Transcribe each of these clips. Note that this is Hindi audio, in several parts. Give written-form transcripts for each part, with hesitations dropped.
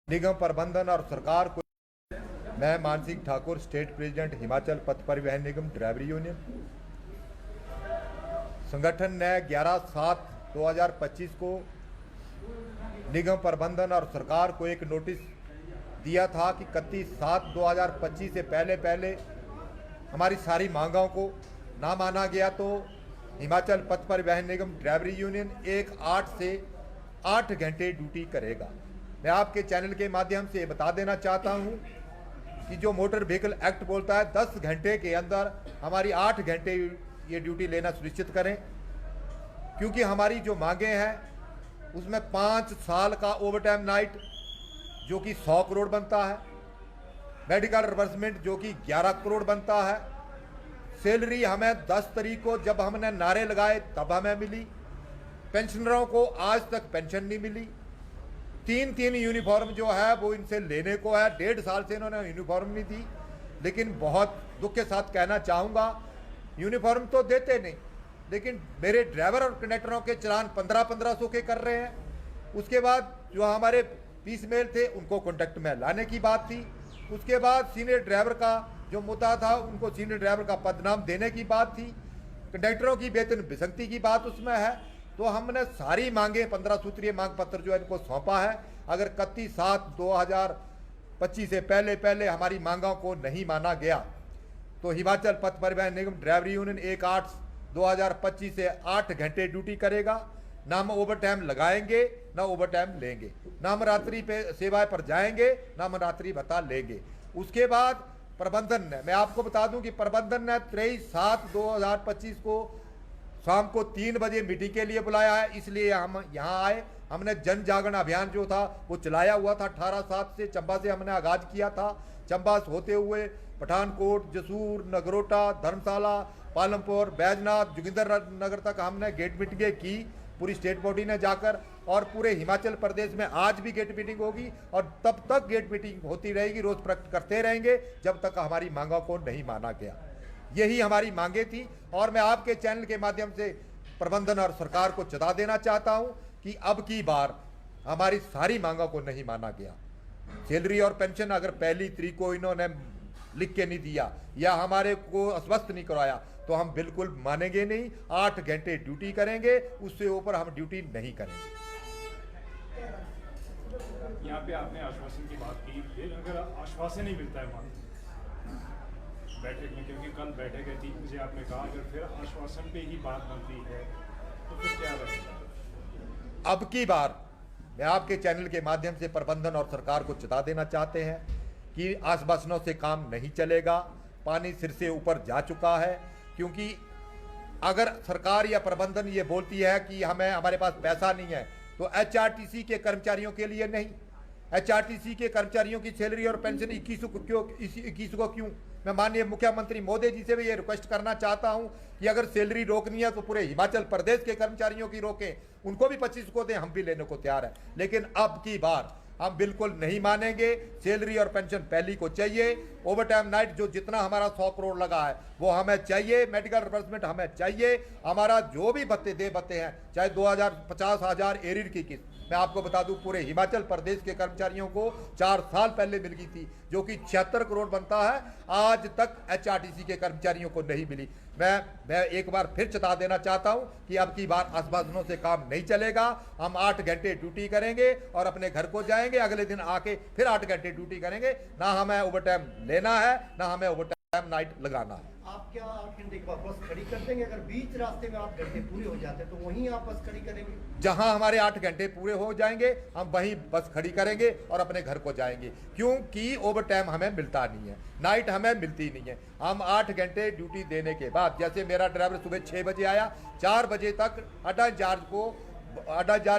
निगम प्रबंधन और सरकार को। मैं मानसिंह ठाकुर, स्टेट प्रेसिडेंट हिमाचल पथ परिवहन निगम ड्राइवरी यूनियन। संगठन ने 11/7/2025 को निगम प्रबंधन और सरकार को एक नोटिस दिया था कि 31/7/2025 से पहले हमारी सारी मांगों को ना माना गया तो हिमाचल पथ परिवहन निगम ड्राइवरी यूनियन 1/8 से 8 घंटे ड्यूटी करेगा। मैं आपके चैनल के माध्यम से बता देना चाहता हूं कि जो मोटर व्हीकल एक्ट बोलता है 10 घंटे के अंदर हमारी 8 घंटे ये ड्यूटी लेना सुनिश्चित करें, क्योंकि हमारी जो मांगे हैं उसमें 5 साल का ओवरटाइम नाइट जो कि 100 करोड़ बनता है, मेडिकल रिवर्समेंट जो कि 11 करोड़ बनता है, सैलरी हमें 10 तारीख को जब हमने नारे लगाए तब हमें मिली, पेंशनरों को आज तक पेंशन नहीं मिली, 3 यूनिफॉर्म जो है वो इनसे लेने को है, 1.5 साल से इन्होंने यूनिफॉर्म नहीं दी। लेकिन बहुत दुख के साथ कहना चाहूँगा, यूनिफॉर्म तो देते नहीं, लेकिन मेरे ड्राइवर और कंडक्टरों के चलान 1500 के कर रहे हैं। उसके बाद जो हमारे पीस मेल थे उनको कॉन्ट्रैक्ट में लाने की बात थी। उसके बाद सीनियर ड्राइवर का जो मुद्दा था उनको सीनियर ड्राइवर का पदनाम देने की बात थी, कंडक्टरों की वेतन विसंगति की बात उसमें है। तो हमने सारी मांगे 15 सूत्रीय मांग पत्र जो है इनको सौंपा है। अगर 31/7/2025 से पहले हमारी मांगों को नहीं माना गया तो हिमाचल पथ परिवहन निगम ड्राइवरी यूनियन 1/8/2025 से 8 घंटे ड्यूटी करेगा। ना हम ओवर टाइम लगाएंगे ना ओवर टाइम लेंगे, ना हम रात्रि पे सेवाएं पर जाएंगे ना हम रात्रि भत्ता लेंगे। उसके बाद प्रबंधन ने, मैं आपको बता दूं कि प्रबंधन ने 23/7/2025 को शाम को 3 बजे मीटिंग के लिए बुलाया है, इसलिए हम यहाँ आए। हमने जन जागरण अभियान जो था वो चलाया हुआ था 18/7 से, चंबा से हमने आगाज किया था। चंबा से होते हुए पठानकोट, जसूर, नगरोटा, धर्मशाला, पालमपुर, बैजनाथ, जोगिंदर नगर तक हमने गेट मीटिंगें की पूरी स्टेट बॉडी ने जाकर, और पूरे हिमाचल प्रदेश में आज भी गेट मीटिंग होगी और तब तक गेट मीटिंग होती रहेगी, रोज प्रकट करते रहेंगे जब तक हमारी मांगों को नहीं माना गया। यही हमारी मांगे थी और मैं आपके चैनल के माध्यम से प्रबंधन और सरकार को चेता देना चाहता हूं कि अब की बार हमारी सारी मांगों को नहीं माना गया। सैलरी और पेंशन अगर पहली तारीख को इन्होंने लिख के नहीं दिया या हमारे को आश्वस्त नहीं करवाया तो हम बिल्कुल मानेंगे नहीं। 8 घंटे ड्यूटी करेंगे, उससे ऊपर हम ड्यूटी नहीं करेंगे। यहाँ पे आपने आश्वासन की बात की, अगर आश्वासन नहीं मिलता है वहाँ बैठक में, क्योंकि कल बैठक है 3 बजे, आपने कहा अगर फिर आश्वासन पे ही बात बनती है तो फिर क्या रहेगा? अब की बार मैं आपके चैनल के माध्यम से प्रबंधन और सरकार को चेता देना चाहते हैं कि आश्वासनों से काम नहीं चलेगा। पानी सिर से ऊपर जा चुका है, क्योंकि अगर सरकार या प्रबंधन ये बोलती है कि हमारे पास पैसा नहीं है तो एचआरटीसी के कर्मचारियों के लिए नहीं, एचआरटीसी के कर्मचारियों की सैलरी और पेंशन 21 को क्यों? मैं माननीय मुख्यमंत्री मोदी जी से भी ये रिक्वेस्ट करना चाहता हूं कि अगर सैलरी रोकनी है तो पूरे हिमाचल प्रदेश के कर्मचारियों की रोकें, उनको भी 25 को दें, हम भी लेने को तैयार हैं। लेकिन अब की बार हम बिल्कुल नहीं मानेंगे। सैलरी और पेंशन पहली को चाहिए, ओवरटाइम नाइट जो जितना हमारा 100 करोड़ लगा है वो हमें चाहिए, मेडिकल रिवर्समेंट हमें चाहिए, हमारा जो भी भत्ते हैं चाहे 2000 50,000 एरियर की किस्त, मैं आपको बता दूं पूरे हिमाचल प्रदेश के कर्मचारियों को 4 साल पहले मिल गई थी जो कि 76 करोड़ बनता है, आज तक एचआरटीसी के कर्मचारियों को नहीं मिली। मैं एक बार फिर चेता देना चाहता हूं कि अब की बार आश्वासनों से काम नहीं चलेगा। हम 8 घंटे ड्यूटी करेंगे और अपने घर को जाएंगे, अगले दिन आके फिर 8 घंटे ड्यूटी करेंगे। ना हमें ओवरटाइम लेना है ना हमें ओवरटाइम नाइट लगाना है। आप क्या 8 घंटे के बाद बस खड़ी कर देंगे? अगर बीच रास्ते में 8 घंटे पूरे हो जाते हैं तो वहीं आप बस खड़ी करेंगे? जहां हमारे 8 घंटे पूरे हो जाएंगे हम वहीं बस खड़ी करेंगे और अपने घर को जाएंगे, क्योंकि ओवर टाइम हमें मिलता नहीं है, नाइट हमें मिलती नहीं है। हम 8 घंटे ड्यूटी देने के बाद, जैसे मेरा ड्राइवर सुबह 6 बजे आया, 4 बजे तक अड्डा इंचार्ज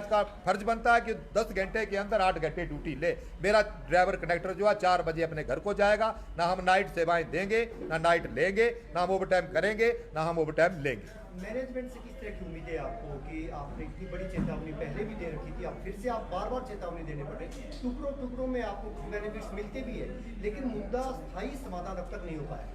का फर्ज बनता है कि 10 घंटे के अंदर 8 घंटे ड्यूटी ले। मेरा ड्राइवर कंडक्टर जो है 4 बजे अपने घर को जाएगा। ना हम नाइट सेवाएं देंगे, ना नाइट लेंगे, ना हम ओवर टाइम करेंगे, ना हम ओवर टाइम लेंगे। मैनेजमेंट से किस तरह की उम्मीदें आपको कि आपने इतनी बड़ी चेतावनी पहले भी दे रखी थी, अब फिर से आप बार चेतावनी देने पड़े, टुकड़ों में आपको बेनिफिट्स मिलते भी है, लेकिन मुद्दा स्थायी समाधान अब तक नहीं हो पाया।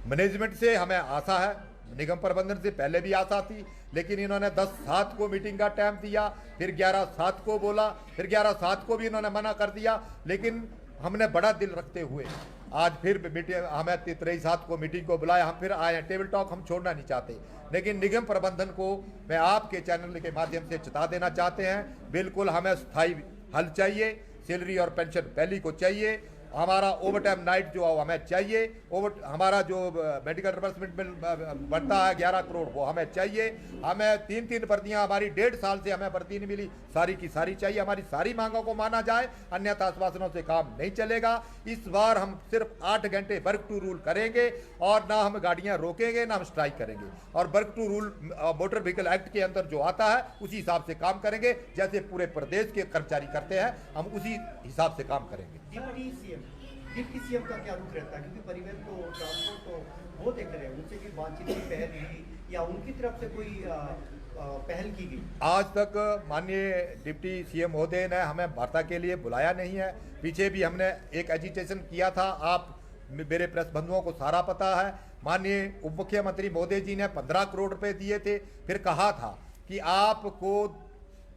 मैनेजमेंट से हमें आशा है निगम प्रबंधन से पहले भी आशा थी, लेकिन इन्होंने 10/7 को मीटिंग का टाइम दिया, फिर 11/7 को बोला, फिर 11/7 को भी इन्होंने मना कर दिया। लेकिन हमने बड़ा दिल रखते हुए आज फिर मीटिंग, हमें 23/7 को मीटिंग को बुलाया, हम फिर आए हैं। टेबल टॉक हम छोड़ना नहीं चाहते, लेकिन निगम प्रबंधन को मैं आपके चैनल के माध्यम से चेता देना चाहते हैं, बिल्कुल हमें स्थायी हल चाहिए। सैलरी और पेंशन पहली को चाहिए, हमारा ओवर टाइम नाइट जो हमें चाहिए, हमारा जो मेडिकल रिबर्समेंट बिल बनता है 11 करोड़ वो हमें चाहिए। हमें 3 भर्तियां हमारी 1.5 साल से हमें भर्ती नहीं मिली, सारी की सारी चाहिए। हमारी सारी मांगों को माना जाए, अन्यथा आश्वासनों से काम नहीं चलेगा। इस बार हम सिर्फ 8 घंटे वर्क टू रूल करेंगे और ना हम गाड़ियां रोकेंगे ना हम स्ट्राइक करेंगे, और work to rule motor vehicle act के अंदर जो आता है उसी हिसाब से काम करेंगे। जैसे पूरे प्रदेश के कर्मचारी करते हैं, हम उसी हिसाब से काम करेंगे। डिप्टी सीएम का क्या रुख रहता है, क्योंकि परिवहन तो ट्रांसपोर्ट तो वो देख रहे हैं, उनसे भी बातचीत की पहल हुई या उनकी तरफ से कोई पहल की गई? आज तक माननीय डिप्टी सीएम महोदय ने हमें वार्ता के लिए बुलाया नहीं है। पीछे भी हमने एक एजिटेशन किया था, आप मेरे प्रेस बंधुओं को सारा पता है। माननीय उप मुख्यमंत्री महोदय जी ने 15 करोड़ रुपए दिए थे, फिर कहा था कि आपको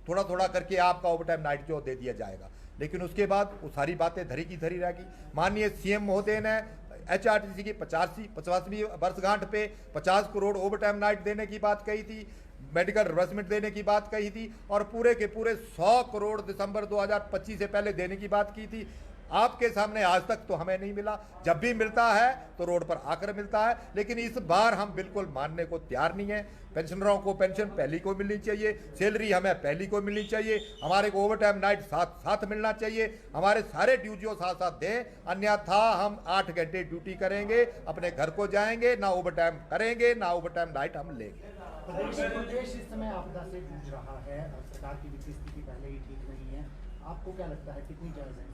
थोड़ा थोड़ा करके आपका ओवर टाइम नाइट जो दे दिया जाएगा, लेकिन उसके बाद वो सारी बातें धरी की धरी रह गई। माननीय सीएम महोदय ने HRTC की 50वीं वर्षगांठ पे 50 करोड़ ओवर टाइम नाइट देने की बात कही थी, मेडिकल रिबर्समेंट देने की बात कही थी, और पूरे के पूरे 100 करोड़ दिसंबर 2025 से पहले देने की बात की थी। आपके सामने आज तक तो हमें नहीं मिला, जब भी मिलता है तो रोड पर आकर मिलता है। लेकिन इस बार हम बिल्कुल मानने को तैयार नहीं है। पेंशनरों को पेंशन पहली को मिलनी चाहिए, सैलरी हमें पहली को मिलनी चाहिए, हमारे को ओवर टाइम नाइट साथ साथ मिलना चाहिए, हमारे सारे ड्यूटियों साथ साथ दें, अन्यथा हम 8 घंटे ड्यूटी करेंगे, अपने घर को जाएंगे, ना ओवर टाइम करेंगे ना ओवर टाइम नाइट हम लेंगे। प्रदेश इस समय आपदा से जूझ रहा है और सरकार की वित्तीय स्थिति पहले ही ठीक नहीं है, आपको क्या लगता है कितनी जायज है?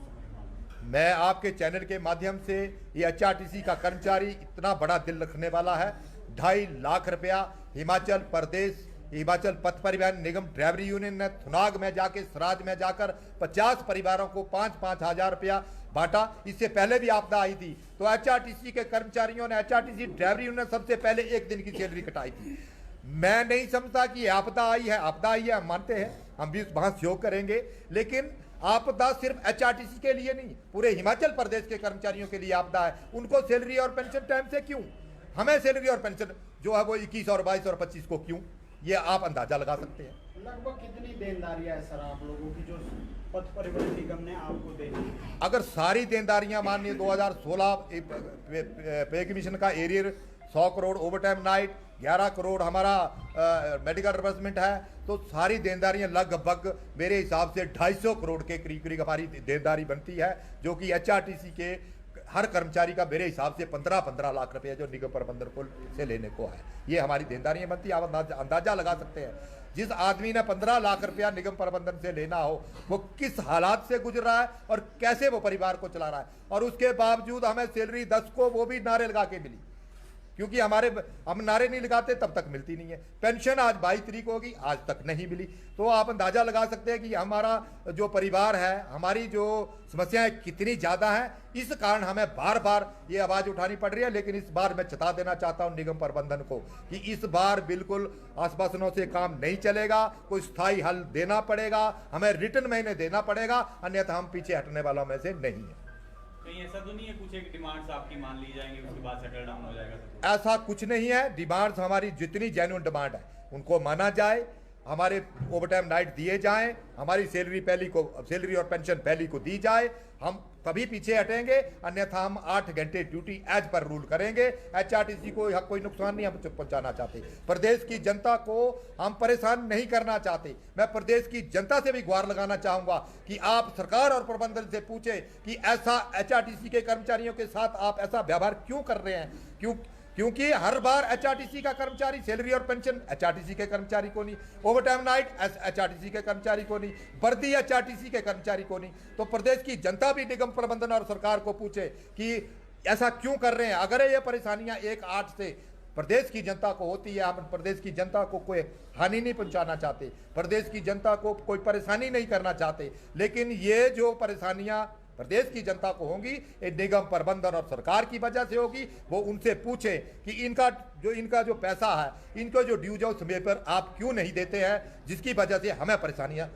मैं आपके चैनल के माध्यम से, ये HRTC का कर्मचारी इतना बड़ा दिल रखने वाला है, 2.5 लाख रुपया हिमाचल पथ परिवहन निगम ड्राइवरी यूनियन ने थुनाग में जाके, सराज में जाकर 50 परिवारों को 5-5 हजार रुपया बांटा। इससे पहले भी आपदा आई थी तो HRTC के कर्मचारियों ने, HRTC ड्राइवरी यूनियन ने सबसे पहले 1 दिन की सैलरी कटाई थी। मैं नहीं समझता कि आपदा आई है, हम मानते हैं, हम भी वहां सहयोग करेंगे, लेकिन आपदा सिर्फ HRTC के लिए नहीं, पूरे हिमाचल प्रदेश के कर्मचारियों के लिए आपदा है। उनको सैलरी और पेंशन टाइम से क्यों, हमें सैलरी और पेंशन जो है वो 21 और 22 और 25 को क्यों, ये आप अंदाजा लगा सकते हैं। लगभग कितनी देनदारियां है सर आप लोगों की जो पथ परिवहन निगम ने आपको देनी है? अगर सारी देनदारियां मानिए 2016 पे कमीशन का arrear 100 crore over time night, 11 crore हमारा मेडिकल रिबर्समेंट है, तो सारी देनदारियां लगभग मेरे हिसाब से 250 करोड़ के करीब हमारी देनदारी बनती है, जो कि HRTC के हर कर्मचारी का मेरे हिसाब से 15-15 लाख रुपए जो निगम प्रबंधन को से लेने को है, ये हमारी देनदारियां बनती है। आप अंदाजा लगा सकते हैं, जिस आदमी ने 15 लाख रुपया निगम प्रबंधन से लेना हो वो किस हालात से गुजर रहा है और कैसे वो परिवार को चला रहा है, और उसके बावजूद हमें सैलरी 10 को वो भी नारे लगा के मिली, क्योंकि हम नारे नहीं लगाते तब तक मिलती नहीं है। पेंशन आज 22 तारीख होगी, आज तक नहीं मिली, तो आप अंदाजा लगा सकते हैं कि हमारा जो परिवार है, हमारी जो समस्याएं कितनी ज़्यादा हैं। इस कारण हमें बार बार ये आवाज़ उठानी पड़ रही है, लेकिन इस बार मैं चेता देना चाहता हूं निगम प्रबंधन को कि इस बार बिल्कुल आश्वासनों से काम नहीं चलेगा, कोई स्थायी हल देना पड़ेगा, हमें रिटर्न महीने देना पड़ेगा, अन्यथा हम पीछे हटने वालों में से नहीं है। कहीं ऐसा तो नहीं है कुछ एक डिमांड्स आपकी मान ली जाएंगी उसके बाद सेटल डाउन हो जाएगा? ऐसा कुछ नहीं है। डिमांड्स हमारी जितनी जेन्युइन डिमांड है उनको माना जाए, हमारे ओवर टाइम नाइट दिए जाएं, हमारी सैलरी और पेंशन पहली को दी जाए, हम तभी पीछे हटेंगे, अन्यथा हम 8 घंटे ड्यूटी एज पर रूल करेंगे। HRTC को कोई नुकसान नहीं हम पहुंचाना चाहते, प्रदेश की जनता को हम परेशान नहीं करना चाहते। मैं प्रदेश की जनता से भी गुहार लगाना चाहूंगा कि आप सरकार और प्रबंधन से पूछे कि ऐसा HRTC के कर्मचारियों के साथ आप ऐसा व्यवहार क्यों कर रहे हैं, क्योंकि हर बार HRTC का कर्मचारी सैलरी और पेंशन HRTC के कर्मचारी को नहीं, ओवर टाइम नाइट HRTC के कर्मचारी को नहीं, वर्दी HRTC के कर्मचारी को नहीं। तो प्रदेश की जनता भी निगम प्रबंधन और सरकार को पूछे कि ऐसा क्यों कर रहे हैं। अगर ये परेशानियां 1-8 से प्रदेश की जनता को होती है, हम प्रदेश की जनता को कोई हानि नहीं पहुंचाना चाहते, प्रदेश की जनता को कोई परेशानी नहीं करना चाहते, लेकिन ये जो परेशानियां प्रदेश की जनता को होंगी, ये निगम प्रबंधन और सरकार की वजह से होगी। वो उनसे पूछे कि इनका जो पैसा है, इनको जो ड्यूज है समय पर आप क्यों नहीं देते हैं, जिसकी वजह से हमें परेशानियां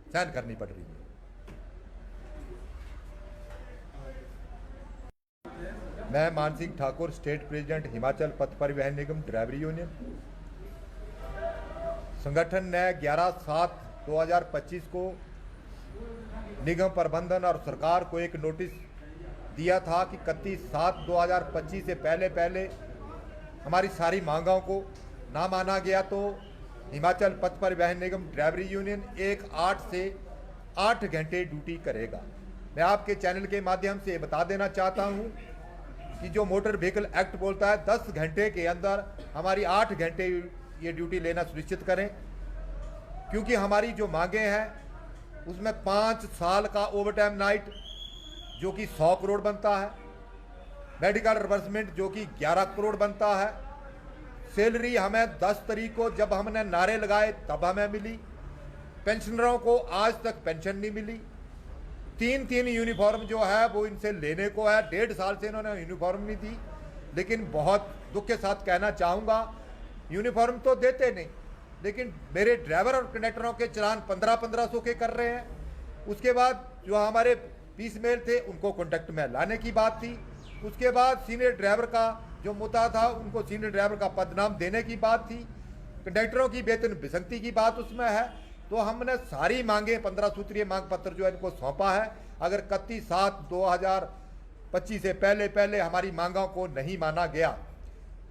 सहन करनी पड़ रही है। मैं मान सिंह ठाकुर, स्टेट प्रेसिडेंट हिमाचल पथ परिवहन निगम ड्राइवरी यूनियन। संगठन ने 11/7/2025 को निगम प्रबंधन और सरकार को एक नोटिस दिया था कि 31/7/2025 से पहले हमारी सारी मांगों को ना माना गया तो हिमाचल पथ परिवहन निगम ड्राइवरी यूनियन 1/8 से 8 घंटे ड्यूटी करेगा। मैं आपके चैनल के माध्यम से बता देना चाहता हूं कि जो मोटर व्हीकल एक्ट बोलता है 10 घंटे के अंदर हमारी 8 घंटे ये ड्यूटी लेना सुनिश्चित करें, क्योंकि हमारी जो मांगे हैं उसमें 5 साल का ओवरटाइम नाइट जो कि 100 करोड़ बनता है, मेडिकल रिवर्समेंट जो कि 11 करोड़ बनता है, सैलरी हमें 10 तारीख को जब हमने नारे लगाए तब हमें मिली, पेंशनरों को आज तक पेंशन नहीं मिली, 3 यूनिफॉर्म जो है वो इनसे लेने को है, 1.5 साल से इन्होंने यूनिफॉर्म नहीं दी। लेकिन बहुत दुख के साथ कहना चाहूँगा, यूनिफॉर्म तो देते नहीं, लेकिन मेरे ड्राइवर और कंडक्टरों के चलान 1500 के कर रहे हैं। उसके बाद जो हमारे पीस मेल थे उनको कॉन्ट्रैक्ट में लाने की बात थी। उसके बाद सीनियर ड्राइवर का जो मुद्दा था उनको सीनियर ड्राइवर का पदनाम देने की बात थी, कंडक्टरों की वेतन विसंगति की बात उसमें है। तो हमने सारी मांगे 15 सूत्रीय मांग पत्र जो है इनको सौंपा है। अगर 31/7/2025 से पहले हमारी मांगों को नहीं माना गया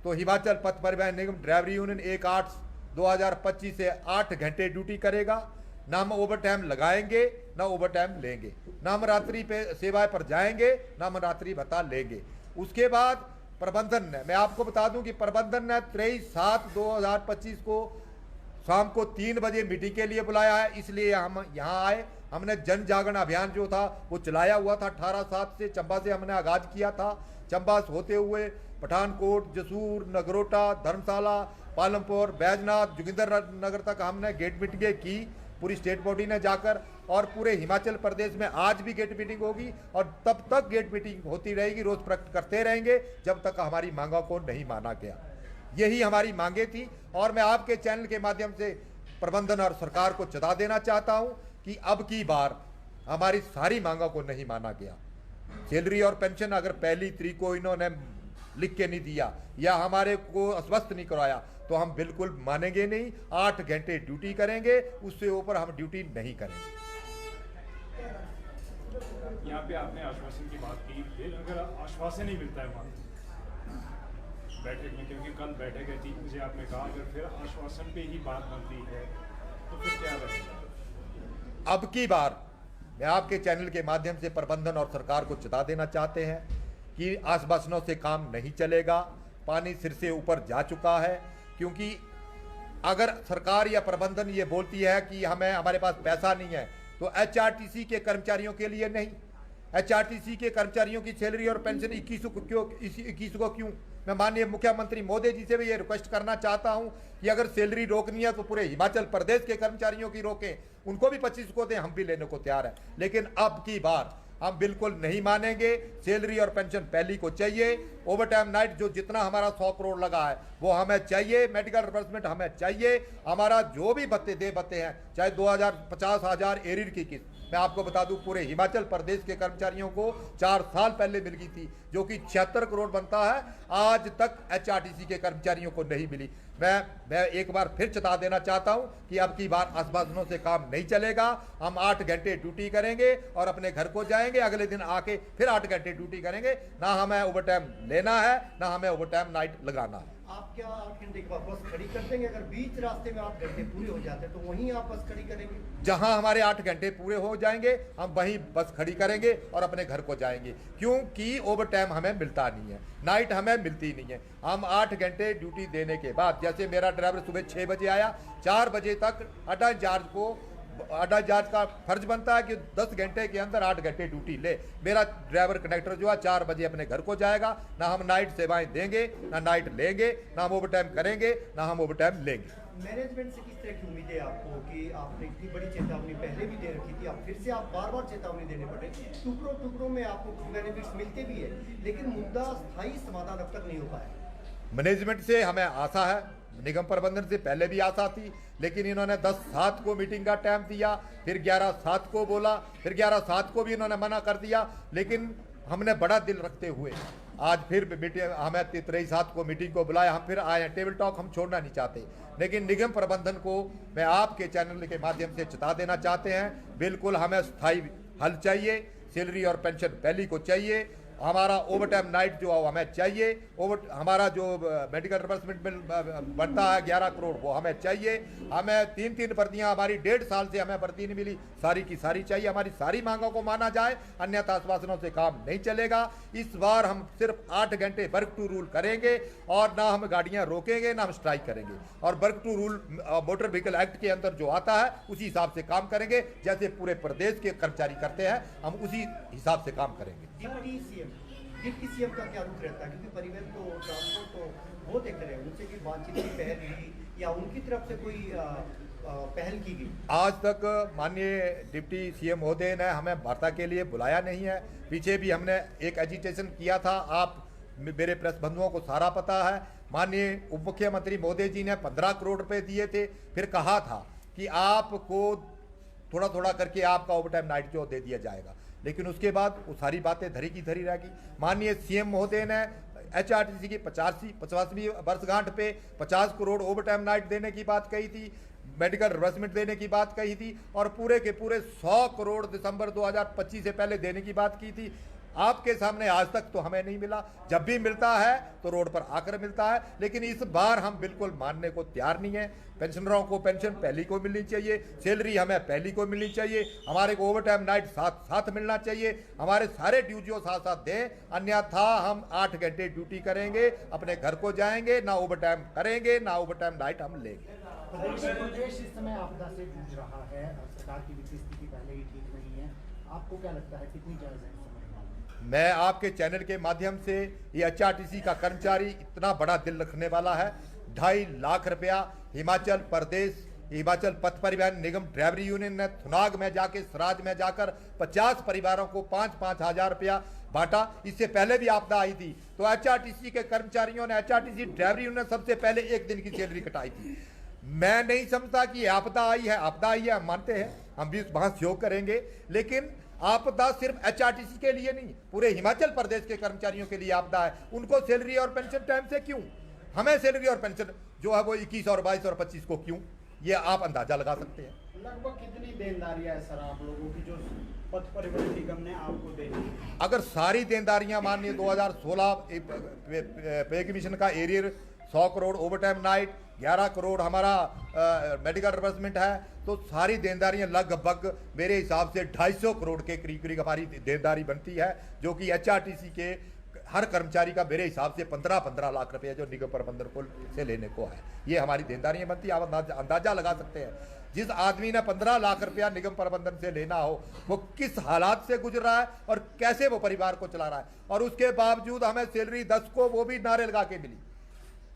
तो हिमाचल पथ परिवहन निगम ड्राइवरी यूनियन 1/8/2025 से 8 घंटे ड्यूटी करेगा। ना हम ओवर टाइम लगाएंगे, ना ओवर टाइम लेंगे, ना हम रात्रि पे सेवाएं पर जाएंगे, ना हम रात्रि भत्ता लेंगे। उसके बाद प्रबंधन ने, मैं आपको बता दूं कि प्रबंधन ने 23/7/2025 को शाम को 3 बजे मीटिंग के लिए बुलाया है, इसलिए हम यहाँ आए। हमने जन जागरण अभियान जो था वो चलाया हुआ था 18/7 से, चंबा से हमने आगाज किया था। चंबा होते हुए पठानकोट, जसूर, नगरोटा, धर्मशाला, पालमपुर, बैजनाथ, जोगिंदर नगर तक हमने गेट मीटिंगें की पूरी स्टेट बॉडी ने जाकर, और पूरे हिमाचल प्रदेश में आज भी गेट मीटिंग होगी और तब तक गेट मीटिंग होती रहेगी, रोज प्रकट करते रहेंगे जब तक हमारी मांगों को नहीं माना गया। यही हमारी मांगे थी और मैं आपके चैनल के माध्यम से प्रबंधन और सरकार को चेता देना चाहता हूं कि अब की बार हमारी सारी मांगों को नहीं माना गया। सैलरी और पेंशन अगर 1 तारीख को इन्होंने लिख के नहीं दिया या हमारे को आश्वस्त नहीं करवाया तो हम बिल्कुल मानेंगे नहीं। 8 घंटे ड्यूटी करेंगे, उससे ऊपर हम ड्यूटी नहीं करेंगे। यहाँ पे आपने आश्वासन की बात की, फिर अगर आश्वासन नहीं मिलता है वहाँ बैठक में, क्योंकि कल बैठक है 3 बजे, आपने कहा अगर फिर आश्वासन पे ही बात बनती है तो फिर क्या रहेगा? अब की बार मैं आपके चैनल के माध्यम से प्रबंधन और सरकार को चेता देना चाहते हैं कि आश्वासनों से काम नहीं चलेगा। पानी सिर से ऊपर जा चुका है, क्योंकि अगर सरकार या प्रबंधन ये बोलती है कि हमारे पास पैसा नहीं है तो एचआरटीसी के कर्मचारियों के लिए नहीं, एचआरटीसी के कर्मचारियों की सैलरी और पेंशन 21 को क्यों? मैं माननीय मुख्यमंत्री मोदी जी से भी ये रिक्वेस्ट करना चाहता हूं कि अगर सैलरी रोकनी है तो पूरे हिमाचल प्रदेश के कर्मचारियों की रोकें, उनको भी 25 को दें, हम भी लेने को तैयार हैं। लेकिन अब की बार हम बिल्कुल नहीं मानेंगे। सैलरी और पेंशन पहली को चाहिए, ओवर टाइम नाइट जो जितना हमारा 100 करोड़ लगा है वो हमें चाहिए, मेडिकल रिवर्समेंट हमें चाहिए, हमारा जो भी भत्ते हैं चाहे 2000 50,000 एरियर की किस्त, मैं आपको बता दूं पूरे हिमाचल प्रदेश के कर्मचारियों को 4 साल पहले मिल गई थी, जो कि 76 करोड़ बनता है, आज तक एचआरटीसी के कर्मचारियों को नहीं मिली। मैं एक बार फिर चेता देना चाहता हूं कि अब की बार आश्वासनों से काम नहीं चलेगा। हम 8 घंटे ड्यूटी करेंगे और अपने घर को जाएंगे, अगले दिन आके फिर 8 घंटे ड्यूटी करेंगे। ना हमें ओवर टाइम लेना है, ना हमें ओवर टाइम नाइट लगाना है। आप क्या 8 घंटे के बाद बस खड़ी कर देंगे? अगर बीच रास्ते में 8 घंटे पूरे हो जाते हैं तो वहीं आप बस खड़ी करेंगे? जहां हमारे 8 घंटे पूरे हो जाएंगे हम वहीं बस खड़ी करेंगे और अपने घर को जाएंगे, क्योंकि ओवर टाइम हमें मिलता नहीं है, नाइट हमें मिलती नहीं है। हम 8 घंटे ड्यूटी देने के बाद, जैसे मेरा ड्राइवर सुबह 6 बजे आया, 4 बजे तक अड्डा इंचार्ज का फर्ज बनता है कि 10 घंटे के अंदर 8 घंटे ड्यूटी ले। मेरा ड्राइवर कंडक्टर जो है 4 बजे अपने घर को जाएगा। ना हम नाइट सेवाएं देंगे, ना नाइट लेंगे, ना हम ओवर टाइम करेंगे, ना हम ओवर टाइम लेंगे। मैनेजमेंट से किस तरह की उम्मीद है आपको कि आपने इतनी बड़ी चेतावनी पहले भी दे रखी थी, अब फिर से आप बार बार चेतावनी देने पड़े, टुकड़ों टुकड़ों में आपको कुछ बेनिफिट्स मिलते भी है, लेकिन मुद्दा स्थायी समाधान अब तक नहीं हो पाया। मैनेजमेंट से हमें आशा है, निगम प्रबंधन से पहले भी आशा थी, लेकिन इन्होंने 10/7 को मीटिंग का टाइम दिया, फिर 11/7 को बोला, फिर 11/7 को भी इन्होंने मना कर दिया। लेकिन हमने बड़ा दिल रखते हुए आज फिर मीटिंग, हमें 23/7 को मीटिंग को बुलाया, हम फिर आए हैं। टेबल टॉक हम छोड़ना नहीं चाहते, लेकिन निगम प्रबंधन को मैं आपके चैनल के माध्यम से चेता देना चाहते हैं, बिल्कुल हमें स्थायी हल चाहिए। सैलरी और पेंशन पहली को चाहिए, हमारा ओवर टाइम नाइट जो हमें चाहिए, हमारा जो मेडिकल रिबर्समेंट बिल बनता है 11 करोड़ वो हमें चाहिए। हमें 3 भर्तियां हमारी 1.5 साल से हमें भर्ती नहीं मिली, सारी की सारी चाहिए। हमारी सारी मांगों को माना जाए, अन्यथा आश्वासनों से काम नहीं चलेगा। इस बार हम सिर्फ 8 घंटे वर्क टू रूल करेंगे और ना हम गाड़ियां रोकेंगे ना हम स्ट्राइक करेंगे, और work to rule motor vehicle act के अंदर जो आता है उसी हिसाब से काम करेंगे। जैसे पूरे प्रदेश के कर्मचारी करते हैं, हम उसी हिसाब से काम करेंगे। डिप्टी सीएम का क्या रुख रहता है, क्योंकि परिवहन तो ट्रांसपोर्ट तो वो देख रहे हैं, उनसे भी बातचीत की पहल की या उनकी तरफ से कोई पहल की गई? आज तक माननीय डिप्टी सीएम महोदय ने हमें वार्ता के लिए बुलाया नहीं है। पीछे भी हमने एक एजिटेशन किया था, आप मेरे प्रेस बंधुओं को सारा पता है। माननीय उप मुख्यमंत्री महोदय जी ने 15 करोड़ रुपए दिए थे, फिर कहा था कि आपको थोड़ा थोड़ा करके आपका ओवर टाइम नाइट जो दे दिया जाएगा, लेकिन उसके बाद वो सारी बातें धरी की धरी रह गई। माननीय सीएम महोदय ने HRTC की 50वीं वर्षगांठ पे 50 करोड़ ओवर टाइम नाइट देने की बात कही थी, मेडिकल रिबर्समेंट देने की बात कही थी, और पूरे के पूरे 100 करोड़ दिसंबर 2025 से पहले देने की बात की थी। आपके सामने आज तक तो हमें नहीं मिला, जब भी मिलता है तो रोड पर आकर मिलता है। लेकिन इस बार हम बिल्कुल मानने को तैयार नहीं है। पेंशनरों को पेंशन पहली को मिलनी चाहिए, सैलरी हमें पहली को मिलनी चाहिए, हमारे को ओवर टाइम नाइट साथ साथ मिलना चाहिए, हमारे सारे ड्यूटियों साथ साथ दें, अन्यथा हम 8 घंटे ड्यूटी करेंगे, अपने घर को जाएंगे, ना ओवर टाइम करेंगे ना ओवर टाइम नाइट हम लेंगे। प्रदेश इस समय आपदा से जूझ रहा है और सरकार की वित्तीय स्थिति पहले ही ठीक नहीं है, आपको क्या लगता है कितनी जायज है? मैं आपके चैनल के माध्यम से, ये HRTC का कर्मचारी इतना बड़ा दिल रखने वाला है, 2.5 लाख रुपया हिमाचल प्रदेश हिमाचल पथ परिवहन निगम ड्राइवरी यूनियन ने थुनाग में जाके सराज में जाकर 50 परिवारों को 5-5 हज़ार रुपया बांटा। इससे पहले भी आपदा आई थी तो HRTC के कर्मचारियों ने, HRTC ड्राइवरी यूनियन ने सबसे पहले 1 दिन की सैलरी कटाई थी। मैं नहीं समझता कि आपदा आई है, हम मानते हैं, हम भी वहां सहयोग करेंगे, लेकिन आपदा सिर्फ HRTC के लिए नहीं, पूरे हिमाचल प्रदेश के कर्मचारियों के लिए आपदा है। उनको सैलरी और पेंशन टाइम से क्यों, हमें सैलरी और पेंशन जो है वो 21 और 22 और 25 को क्यों, ये आप अंदाजा लगा सकते हैं। लगभग कितनी देनदारियां है सर आप लोगों की जो पथ परिवहन निगम ने आपको दे दी? अगर सारी देनदारियां मानिए 2016 पे कमीशन का arrear 100 crore over time night, 11 crore हमारा मेडिकल रिबर्समेंट है, तो सारी देनदारियां लगभग मेरे हिसाब से 250 करोड़ के करीब हमारी देनदारी बनती है, जो कि HRTC के हर कर्मचारी का मेरे हिसाब से 15-15 लाख रुपए जो निगम प्रबंधन को से लेने को है, ये हमारी देनदारियां बनती है। आप अंदाजा लगा सकते हैं, जिस आदमी ने 15 लाख रुपया निगम प्रबंधन से लेना हो वो किस हालात से गुजर रहा है और कैसे वो परिवार को चला रहा है, और उसके बावजूद हमें सैलरी 10 को वो भी नारे लगा के मिली,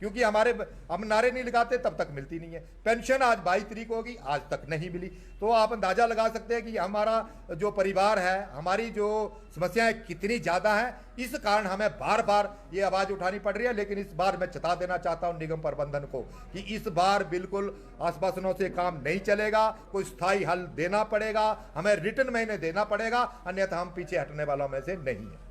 क्योंकि हम नारे नहीं लगाते तब तक मिलती नहीं है। पेंशन आज 22 तारीख होगी, आज तक नहीं मिली, तो आप अंदाजा लगा सकते हैं कि हमारा जो परिवार है, हमारी जो समस्याएं कितनी ज़्यादा हैं। इस कारण हमें बार बार ये आवाज़ उठानी पड़ रही है, लेकिन इस बार मैं चेता देना चाहता हूं निगम प्रबंधन को कि इस बार बिल्कुल आश्वासनों से काम नहीं चलेगा, कोई स्थायी हल देना पड़ेगा, हमें रिटर्न में देना पड़ेगा, अन्यथा हम पीछे हटने वालों में से नहीं है।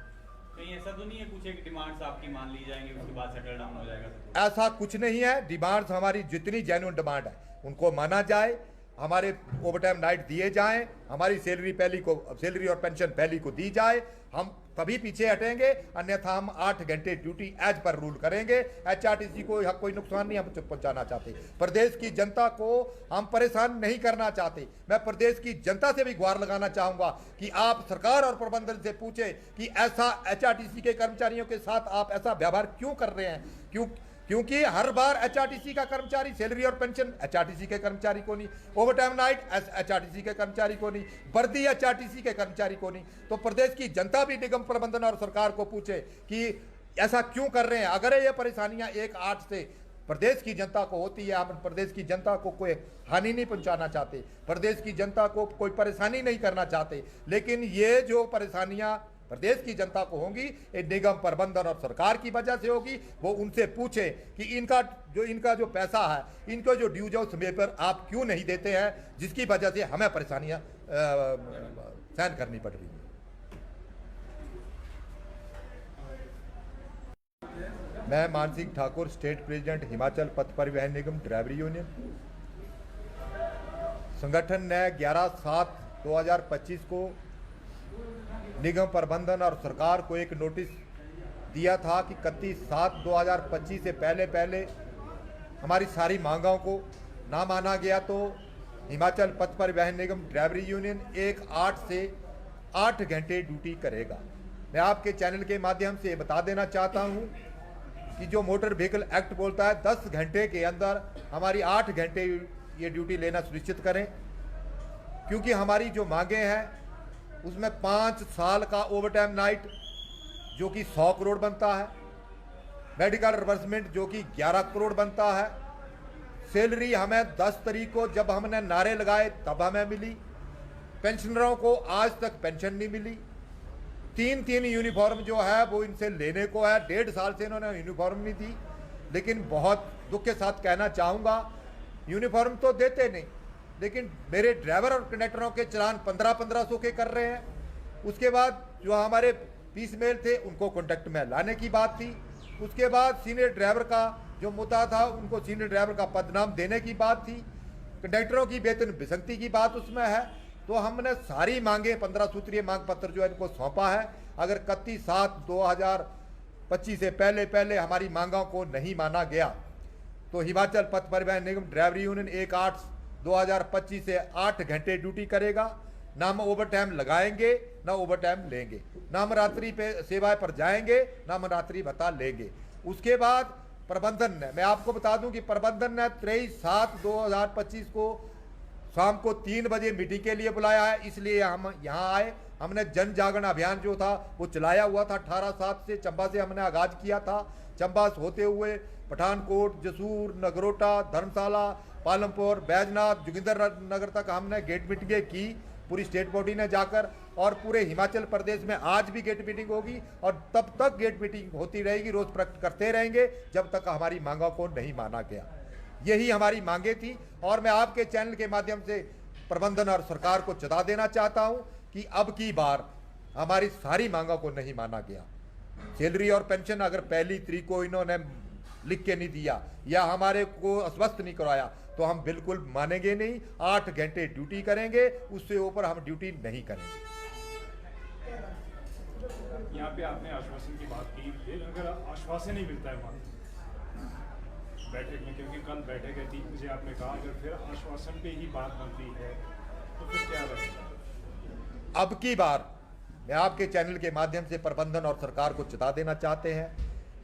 कहीं ऐसा तो नहीं है कुछ एक डिमांड्स आपकी मान ली जाएंगी उसके बाद सेटल डाउन हो जाएगा? ऐसा कुछ नहीं है। डिमांड्स हमारी जितनी जेन्युइन डिमांड है उनको माना जाए, हमारे ओवर टाइम नाइट दिए जाएं, हमारी सैलरी और पेंशन पहली को दी जाए, हम तभी पीछे हटेंगे, अन्यथा हम 8 घंटे ड्यूटी एज पर रूल करेंगे। HRTC को कोई नुकसान नहीं हम पहुंचाना चाहते, प्रदेश की जनता को हम परेशान नहीं करना चाहते। मैं प्रदेश की जनता से भी गुहार लगाना चाहूंगा कि आप सरकार और प्रबंधन से पूछे कि ऐसा HRTC के कर्मचारियों के साथ आप ऐसा व्यवहार क्यों कर रहे हैं, क्योंकि हर बार HRTC का कर्मचारी सैलरी और पेंशन HRTC के कर्मचारी को नहीं, ओवर टाइम नाइट HRTC के कर्मचारी को नहीं, वर्दी HRTC के कर्मचारी को नहीं। तो प्रदेश की जनता भी निगम प्रबंधन और सरकार को पूछे कि ऐसा क्यों कर रहे हैं। अगर ये परेशानियां 1/8 से प्रदेश की जनता को होती है। हम प्रदेश की जनता को कोई हानि नहीं पहुंचाना चाहते, प्रदेश की जनता को कोई परेशानी नहीं करना चाहते, लेकिन ये जो परेशानियां प्रदेश की जनता को होंगी ये निगम प्रबंधन और सरकार की वजह से होगी। वो उनसे पूछे कि इनका जो पैसा है, इनको जो ड्यूज है समय पर आप क्यों नहीं देते हैं, जिसकी वजह से हमें परेशानियां सहन करनी पड़ रही है। मैं मानसिंह ठाकुर, स्टेट प्रेसिडेंट हिमाचल पथ परिवहन निगम ड्राइवरी यूनियन। संगठन ने 11/7/2025 को निगम प्रबंधन और सरकार को एक नोटिस दिया था कि 31/7/2025 से पहले हमारी सारी मांगों को ना माना गया तो हिमाचल पथ परिवहन निगम ड्राइवरी यूनियन 1/8 से 8 घंटे ड्यूटी करेगा। मैं आपके चैनल के माध्यम से बता देना चाहता हूं कि जो मोटर व्हीकल एक्ट बोलता है 10 घंटे के अंदर हमारी 8 घंटे ये ड्यूटी लेना सुनिश्चित करें, क्योंकि हमारी जो मांगे हैं उसमें 5 साल का ओवरटाइम नाइट जो कि 100 करोड़ बनता है, मेडिकल रिवर्समेंट जो कि 11 करोड़ बनता है, सैलरी हमें 10 तारीख को जब हमने नारे लगाए तब हमें मिली, पेंशनरों को आज तक पेंशन नहीं मिली, 3 यूनिफॉर्म जो है वो इनसे लेने को है, 1.5 साल से इन्होंने यूनिफॉर्म नहीं दी। लेकिन बहुत दुख के साथ कहना चाहूँगा, यूनिफॉर्म तो देते नहीं, लेकिन मेरे ड्राइवर और कंडक्टरों के चलान 1500 के कर रहे हैं। उसके बाद जो हमारे पीस मेल थे उनको कॉन्ट्रैक्ट में लाने की बात थी। उसके बाद सीनियर ड्राइवर का जो मुद्दा था उनको सीनियर ड्राइवर का पदनाम देने की बात थी। कंडक्टरों की वेतन विसंगति की बात उसमें है। तो हमने सारी मांगे 15 सूत्रीय मांग पत्र जो है इनको सौंपा है। अगर 31/7/2025 से पहले हमारी मांगों को नहीं माना गया तो हिमाचल पथ परिवहन निगम ड्राइवरी यूनियन 1/8/2025 से 8 घंटे ड्यूटी करेगा। ना हम ओवर टाइम लगाएंगे ना ओवर टाइम लेंगे, ना हम रात्रि पे सेवाएं पर जाएंगे ना हम रात्रि भत्ता लेंगे। उसके बाद प्रबंधन ने, मैं आपको बता दूं कि प्रबंधन ने 23/7/2025 को शाम को 3 बजे मीटिंग के लिए बुलाया है, इसलिए हम यहाँ आए। हमने जन जागरण अभियान जो था वो चलाया हुआ था। 18/7 से चंबा से हमने आगाज किया था। चंबा से होते हुए पठानकोट, जसूर, नगरोटा, धर्मशाला, पालमपुर, बैजनाथ, जोगिंदर नगर तक हमने गेट मीटिंगें की पूरी स्टेट बॉडी ने जाकर, और पूरे हिमाचल प्रदेश में आज भी गेट मीटिंग होगी और तब तक गेट मीटिंग होती रहेगी, रोज प्रकट करते रहेंगे जब तक हमारी मांगों को नहीं माना गया। यही हमारी मांगे थी और मैं आपके चैनल के माध्यम से प्रबंधन और सरकार को चेता देना चाहता हूं कि अब की बार हमारी सारी मांगों को नहीं माना गया। सैलरी और पेंशन अगर 1 तारीख को इन्होंने लिख के नहीं दिया या हमारे को आश्वस्त नहीं करवाया तो हम बिल्कुल मानेंगे नहीं। 8 घंटे ड्यूटी करेंगे, उससे ऊपर हम ड्यूटी नहीं करेंगे। यहाँ पे आपने आश्वासन की बात की, फिर अगर आश्वासन नहीं मिलता है वहाँ बैठक में, क्योंकि कल बैठक है 3 बजे, आपने कहा अगर फिर आश्वासन पे ही बात बनती है तो फिर क्या रहेगा? अब की बार मैं आपके चैनल के माध्यम से प्रबंधन और सरकार को चेता देना चाहते हैं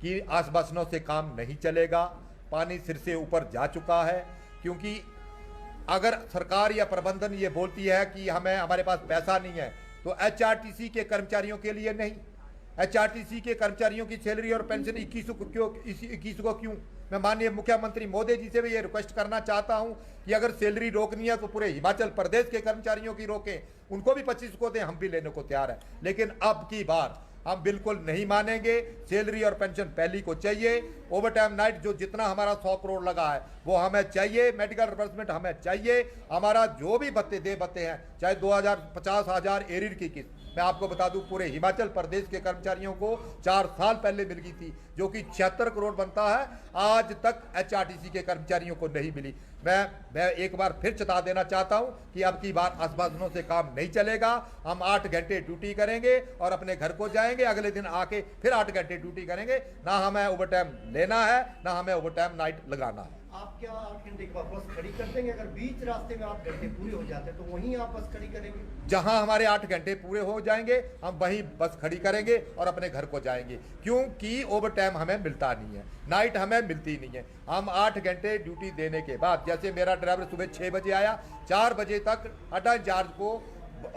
कि आश्वासनों से काम नहीं चलेगा। पानी सिर से ऊपर जा चुका है, क्योंकि अगर सरकार या प्रबंधन ये बोलती है कि हमारे पास पैसा नहीं है तो एचआरटीसी के कर्मचारियों के लिए नहीं, एचआरटीसी के कर्मचारियों की सैलरी और पेंशन 21 को क्यों? मैं माननीय मुख्यमंत्री मोदी जी से भी ये रिक्वेस्ट करना चाहता हूं कि अगर सैलरी रोकनी है तो पूरे हिमाचल प्रदेश के कर्मचारियों की रोकें, उनको भी 25 को दें, हम भी लेने को तैयार है। लेकिन अब की बार हम बिल्कुल नहीं मानेंगे। सैलरी और पेंशन पहली को चाहिए। ओवर टाइम नाइट जो जितना हमारा 100 करोड़ लगा है वो हमें चाहिए। मेडिकल रिवर्समेंट हमें चाहिए। हमारा जो भी भत्ते हैं, चाहे 2000-50,000 एरियर की किस्त, मैं आपको बता दूं पूरे हिमाचल प्रदेश के कर्मचारियों को 4 साल पहले मिल गई थी, जो कि 76 करोड़ बनता है, आज तक एचआरटीसी के कर्मचारियों को नहीं मिली। मैं एक बार फिर चेता देना चाहता हूं कि अब की बार आश्वासनों से काम नहीं चलेगा। हम 8 घंटे ड्यूटी करेंगे और अपने घर को जाएंगे, अगले दिन आके फिर 8 घंटे ड्यूटी करेंगे। ना हमें ओवर टाइम लेना है ना हमें ओवर टाइम नाइट लगाना है। आप क्या 8 घंटे के बाद बस खड़ी कर देंगे? अगर बीच रास्ते में 8 घंटे पूरे हो जाते हैं तो वहीं आप बस खड़ी करेंगे? जहां हमारे 8 घंटे पूरे हो जाएंगे हम वहीं बस खड़ी करेंगे और अपने घर को जाएंगे, क्योंकि ओवर टाइम हमें मिलता नहीं है, नाइट हमें मिलती नहीं है। हम 8 घंटे ड्यूटी देने के बाद, जैसे मेरा ड्राइवर सुबह 6 बजे आया, 4 बजे तक अड्डा इंचार्ज को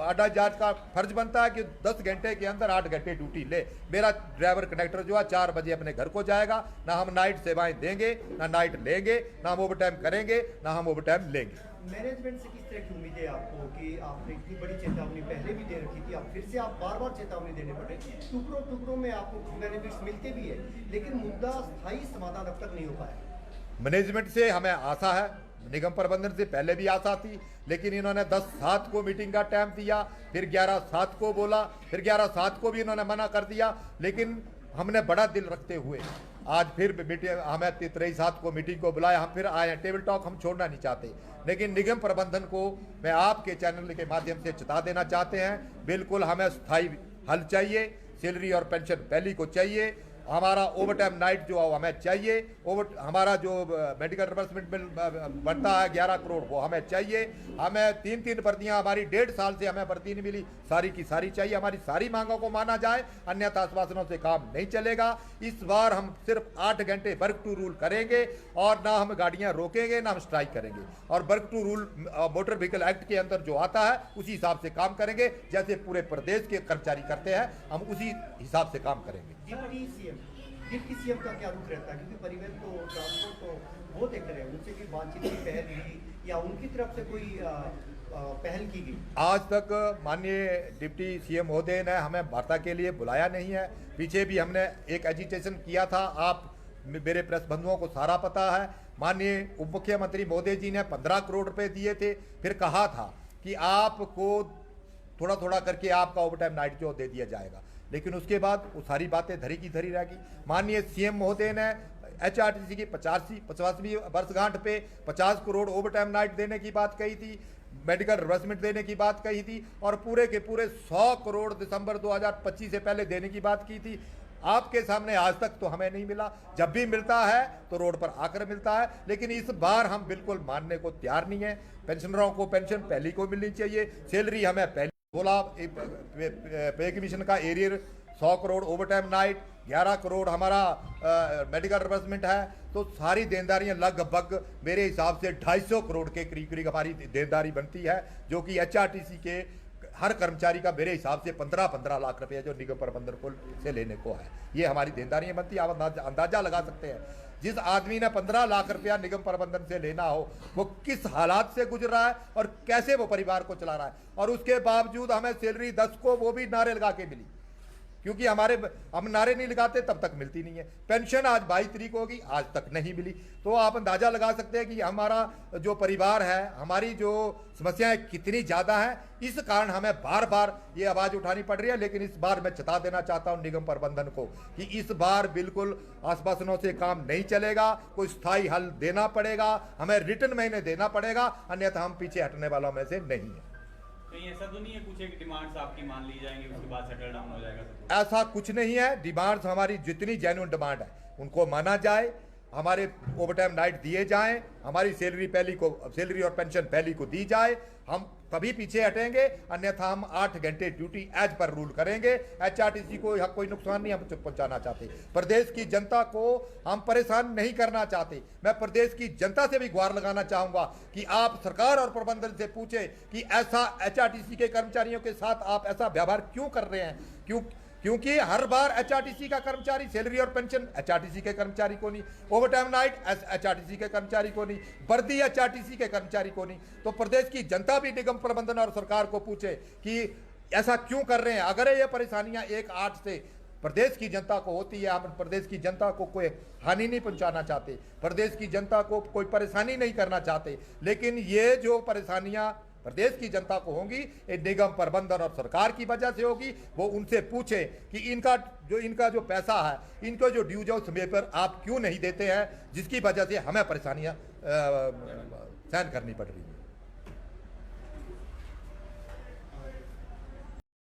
अड्डा इंचार्ज का फर्ज बनता है कि 10 घंटे के अंदर 8 घंटे ड्यूटी ले। मेरा ड्राइवर कंडक्टर जो है 4 बजे अपने घर को जाएगा। ना हम नाइट सेवाएं देंगे, ना नाइट लेंगे, ना हम ओवर टाइम करेंगे, ना हम ओवर टाइम लेंगे। मैनेजमेंट से किस तरह की उम्मीद है आपको कि आपने इतनी बड़ी चेतावनी पहले भी दे रखी थी, अब फिर से आप बार बार चेतावनी देने पड़े? टुकड़ों टुकड़ों में आपको बेनिफिट्स मिलते भी है, लेकिन मुद्दा स्थायी समाधान अब तक नहीं हो पाया। मैनेजमेंट से हमें आशा है, निगम प्रबंधन से पहले भी आशा थी, लेकिन इन्होंने 10/7 को मीटिंग का टाइम दिया, फिर 11/7 को बोला, फिर 11/7 को भी इन्होंने मना कर दिया। लेकिन हमने बड़ा दिल रखते हुए आज फिर मीटिंग, हमें 23/7 को मीटिंग को बुलाया, हम फिर आए हैं। टेबल टॉक हम छोड़ना नहीं चाहते, लेकिन निगम प्रबंधन को मैं आपके चैनल के माध्यम से चेता देना चाहते हैं, बिल्कुल हमें स्थायी हल चाहिए। सैलरी और पेंशन पहली को चाहिए, हमारा ओवर टाइम नाइट जो है हमें चाहिए, हमारा जो मेडिकल रिवर्समेंट बिल बनता है 11 करोड़ वो हमें चाहिए। हमें 3 भर्तियां हमारी 1.5 साल से हमें भर्ती नहीं मिली, सारी की सारी चाहिए। हमारी सारी मांगों को माना जाए, अन्यथा आश्वासनों से काम नहीं चलेगा। इस बार हम सिर्फ 8 घंटे वर्क टू रूल करेंगे और ना हम गाड़ियां रोकेंगे, ना हम स्ट्राइक करेंगे। और work to rule motor vehicle act के अंदर जो आता है उसी हिसाब से काम करेंगे, जैसे पूरे प्रदेश के कर्मचारी करते हैं, हम उसी हिसाब से काम करेंगे। डिप्टी सीएम का क्या रुख रहता है, क्योंकि परिवहन तो ट्रांसपोर्ट तो वो देख रहे हैं, उनसे भी बातचीत की पहल हुई या उनकी तरफ से कोई पहल की गई? आज तक माननीय डिप्टी सीएम महोदय ने हमें वार्ता के लिए बुलाया नहीं है। पीछे भी हमने एक एजिटेशन किया था, आप मेरे प्रेस बंधुओं को सारा पता है। माननीय उप मुख्यमंत्री महोदय जी ने 15 करोड़ रुपए दिए थे, फिर कहा था कि आपको थोड़ा थोड़ा करके आपका ओवर टाइम नाइट जो दे दिया जाएगा, लेकिन उसके बाद वो सारी बातें धरी की धरी रह गई। माननीय सीएम महोदय ने HRTC की 50वीं वर्षगांठ पे 50 करोड़ ओवर टाइम नाइट देने की बात कही थी, मेडिकल रिवर्समेंट देने की बात कही थी, और पूरे के पूरे 100 करोड़ दिसंबर 2025 से पहले देने की बात की थी। आपके सामने आज तक तो हमें नहीं मिला, जब भी मिलता है तो रोड पर आकर मिलता है, लेकिन इस बार हम बिल्कुल मानने को तैयार नहीं है। पेंशनरों को पेंशन पहली को मिलनी चाहिए, सैलरी हमें पहली बोला, पे कमीशन का arrear 100 crore over time night, 11 crore हमारा मेडिकल रिवर्समेंट है, तो सारी देनदारियां लगभग मेरे हिसाब से 250 करोड़ के करीब करीब हमारी देनदारी बनती है, जो कि HRTC के हर कर्मचारी का मेरे हिसाब से 15-15 लाख रुपए जो निगम प्रबंधन को से लेने को है, ये हमारी देनदारियां बनती है। आप अंदाजा लगा सकते हैं, जिस आदमी ने 15 लाख रुपया निगम प्रबंधन से लेना हो, वो किस हालात से गुजर रहा है और कैसे वो परिवार को चला रहा है। और उसके बावजूद हमें सैलरी 10 को वो भी नारे लगा के मिली, क्योंकि हम नारे नहीं लगाते तब तक मिलती नहीं है। पेंशन आज 22 तारीख होगी, आज तक नहीं मिली। तो आप अंदाजा लगा सकते हैं कि हमारा जो परिवार है, हमारी जो समस्याएं कितनी ज़्यादा हैं। इस कारण हमें बार बार ये आवाज़ उठानी पड़ रही है, लेकिन इस बार मैं चेता देना चाहता हूं निगम प्रबंधन को कि इस बार बिल्कुल आश्वासनों से काम नहीं चलेगा, कोई स्थायी हल देना पड़ेगा, हमें रिटर्न में इन्हें देना पड़ेगा, अन्यथा हम पीछे हटने वालों में से नहीं है। कहीं ऐसा तो नहीं है कुछ एक डिमांड्स आपकी मान ली जाएंगी, उसके बाद सेटल डाउन हो जाएगा सब कुछ? ऐसा कुछ नहीं है। डिमांड्स हमारी जितनी जेन्युइन डिमांड है उनको माना जाए, हमारे ओवर टाइम नाइट दिए जाएं, हमारी सैलरी और पेंशन पहली को दी जाए, हम तभी पीछे हटेंगे, अन्यथा हम 8 घंटे ड्यूटी एज पर रूल करेंगे। HRTC को यहाँ कोई नुकसान नहीं हम पहुंचाना चाहते, प्रदेश की जनता को हम परेशान नहीं करना चाहते। मैं प्रदेश की जनता से भी गुहार लगाना चाहूंगा कि आप सरकार और प्रबंधन से पूछे कि ऐसा HRTC के कर्मचारियों के साथ आप ऐसा व्यवहार क्यों कर रहे हैं। क्योंकि हर बार HRTC का कर्मचारी सैलरी और पेंशन HRTC के कर्मचारी को नहीं, ओवर टाइम नाइट HRTC के कर्मचारी को नहीं, वर्दी HRTC के कर्मचारी को नहीं। तो प्रदेश की जनता भी निगम प्रबंधन और सरकार को पूछे कि ऐसा क्यों कर रहे हैं। अगर ये परेशानियां 1-8 से प्रदेश की जनता को होती है, हम प्रदेश की जनता को कोई हानि नहीं पहुंचाना चाहते, प्रदेश की जनता को कोई परेशानी नहीं करना चाहते, लेकिन ये जो परेशानियां प्रदेश की जनता को होंगी, ये निगम प्रबंधन और सरकार की वजह से होगी। वो उनसे पूछे कि इनका जो पैसा है, इनको जो ड्यूज है समय पर आप क्यों नहीं देते हैं, जिसकी वजह से हमें परेशानियां सहन करनी पड़ रही है।